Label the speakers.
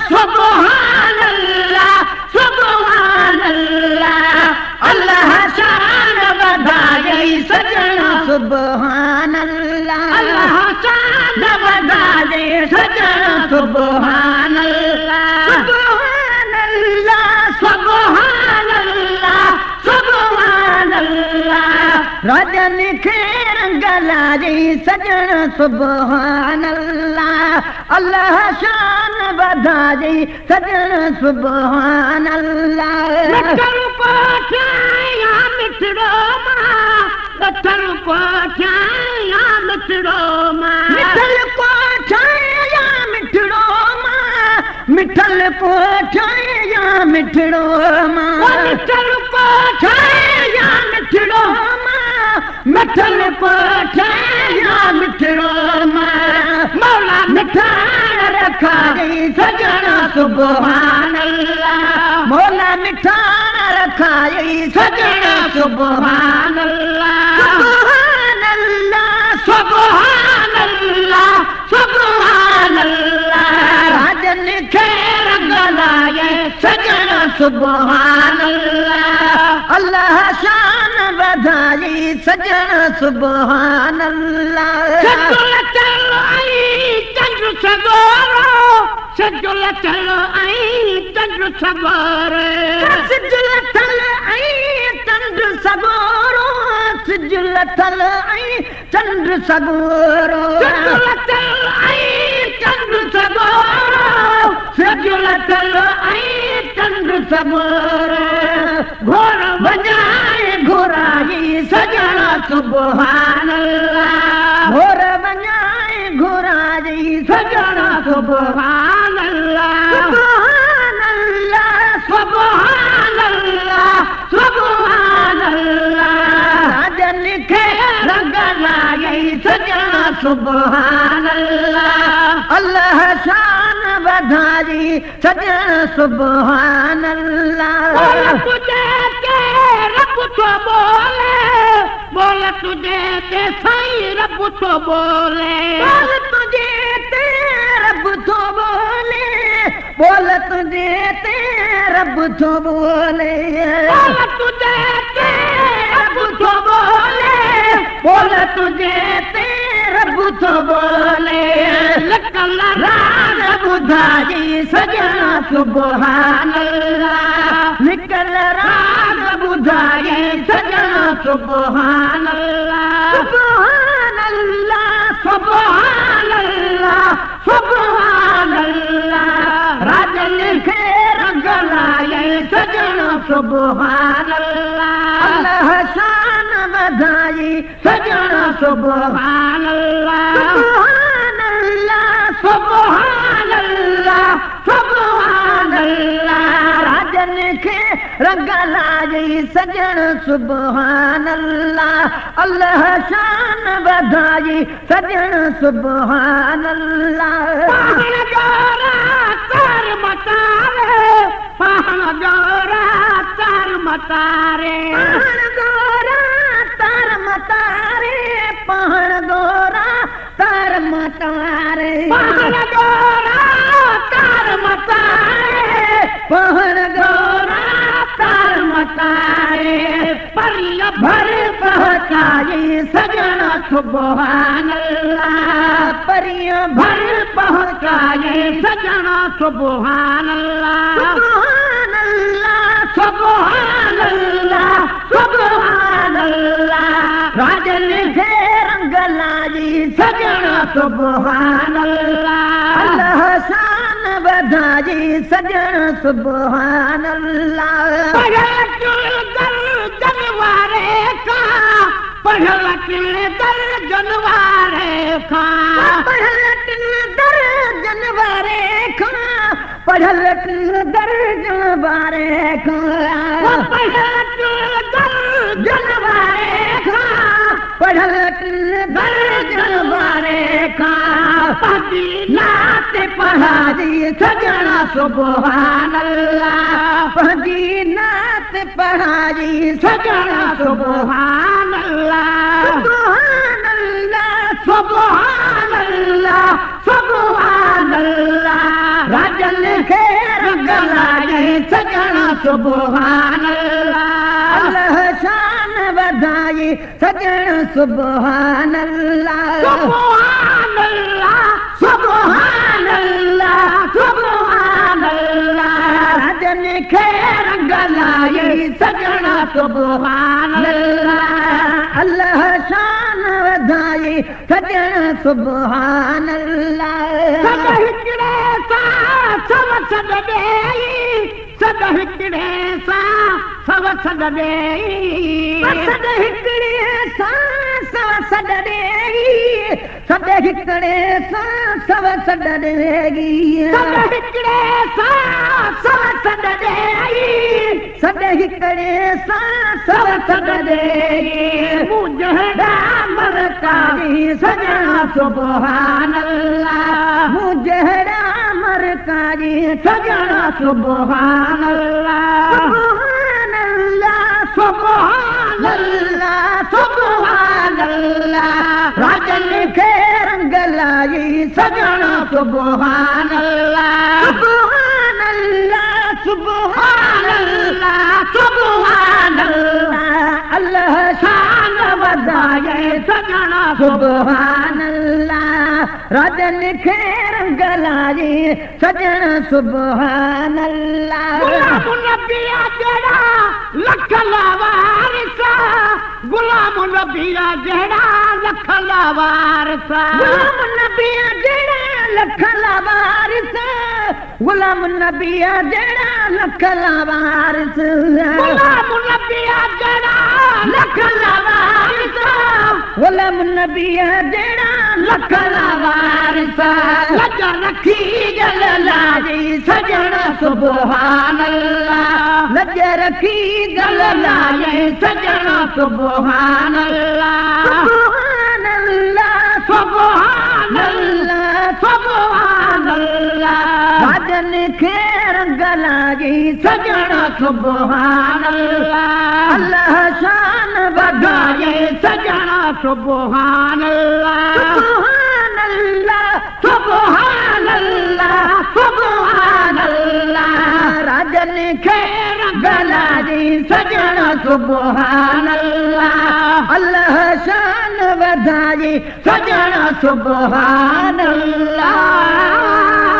Speaker 1: सुभान अल्लाह सुभान अल्लाह अल्लाह शान वधाए सजना सुभान अल्लाह अल्लाह शान वधाए सजना सुभान अल्लाह सुभान अल्लाह सुभान अल्लाह सुभान अल्लाह राजन खे रंग लाजे सजण सुभान अल्लाह अल्लाह शान वधाए सजण सुभान अल्लाह लठल कोठिया मिठड़ो मां लठल कोठिया मिठड़ो मां मिठल कोठिया मिठड़ो मां मिठल कोठिया मिठड़ो मां मिठल कोठिया मिठड़ो मां मिठल कोठिया मिठड़ो मां मौला मिठाण रखाए सजना सुभान अल्लाह मौला मिठाण रखाए सजना सुभान अल्लाह सुभान अल्लाह सुभान अल्लाह सुभान अल्लाह राजन खे रंग लाए सजना सुभान अल्लाह अल्लाह शान वधाए सजना सुभान अल्लाह सजुल आई चंद्र सगोरो सजुल आई चंद्र सगोरो सजुल आई चंद्र सगोरो सजुल आई चंद्र सगोरो सजुल आई चंद्र सगोरो सजुल आई चंद्र सगोरो घोर बजाए घोराई सजना सुभान अल्लाह घोर बजाए घोराई सजना सुभान अल्लाह सुभान अल्लाह सुभान अल्लाह सुभान अल्लाह राजन खे रंग लाए सजना सुभान अल्लाह अल्लाह शान वधाए सजना सुभान अल्लाह तुझे के रब तो बोले बोल तुझे ते साईं रब तो बोले बोल तुझे ते रब तो बोले बोल तुझे ते रब तो बोले बोल तुझे ते रब तो बोले बोल तुझे ते रब तो बोले लकल राज बुधाई सजना सुभान अल्लाह निकल राज बुधाई सजना सुभान अल्लाह सुभान अल्लाह सुभान अल्लाह सुभान अल्लाह राजन खे रंग लाए सजना सुभान अल्लाह अल्लाह शान वधाए सजना सुभान अल्लाह सुभान अल्लाह सुभान अल्लाह सुभान अल्लाह राजन खे रंग लाए सजण सुभान अल्लाह अल्लाह शान वधाए सजण सुभान अल्लाह पाहण जोरा तार मतारे पाहण जोरा तार मतारे पाहण जोरा तार मतारे पाहण गोरा तार मतारे पाहण गोरा तार मतारे पाहण गोरा तार मतारे परिय भर पहुँचाए सजना सुभान अल्लाह परिय भर पहुँचाए सजना सुभान अल्लाह सुभान अल्लाह सुभान अल्लाह सुभान अल्लाह राजन खे रंग लाए सजना सुभान अल्लाह अल्लाह शान वधाए सजना सुभान अल्लाह जनवारे का पढ़ल दर जनवारे का पढ़ल दर जनवारे का पढ़ल दर जनवारे का पढ़ल दर जनवारे का पढ़ल दर जनवारे का नात पढ़ा दी सजना सुभान अल्लाह पढ़ी नात पढ़ा दी सजना सुभान अल्लाह सुभान अल्लाह सुभान अल्लाह सुभान अल्लाह राजन खे रंग लाए सजण सुभान अल्लाह अल्लाह शान वधाई सजण सुभान अल्लाह सुभान अल्लाह सुभान अल्लाह सुभान अल्लाह राजन खे रंग लाए सजण सुभान अल्लाह अल्लाह शान वधाई सजण सुभान अल्लाह सद हिकिड़े सां सव सद ॾेई सद हिकिड़े सां सव सद ॾेई सद हिकिड़े सां सव सद ॾेई सद हिकिड़े सां सव सद ॾेई सद हिकिड़े सां सव सद ॾेई सद हिकिड़े सां सव सद ॾेई मुंहिंजा मरकारी सजण सुभान अल्लाह मुंहिंजा मरकारी सजण सुभान अल्लाह सुभान अल्लाह सुभान अल्लाह सुभान अल्लाह राजन खे रंग लाई सजण सुभान अल्लाह सुभान अल्लाह सुभान अल्लाह सुभान अल्लाह अल्लाह शान वधाए सजण सुभान अल्लाह राजन खे रंग लाई सजण सुभान अल्लाह गुलाम नबी जड़ा लख लावारिस गुलाम नबी जड़ा लख लावारिस गुलाम नबी जड़ा लख लावारिस गुलाम नबी जड़ा लख लावारिस गुलाम नबी जड़ा लख लावारिस गुलाम नबी जड़ा लख लावारिस लज रखी जल लाजी सजण सुभान अल्लाह लज रखी जल लाए सजण सुभान अल्लाह सुभान अल्लाह सुभान अल्लाह सुभान अल्लाह राजन खे रंग लागी सजण सुभान अल्लाह अल्लाह शान वधाए सजण सुभान अल्लाह सुभान अल्लाह सुभान अल्लाह सुभान अल्लाह राजन खे रंग लागी सजण सुभान अल्लाह अल्लाह शान वधाए सजण सुभान अल्लाह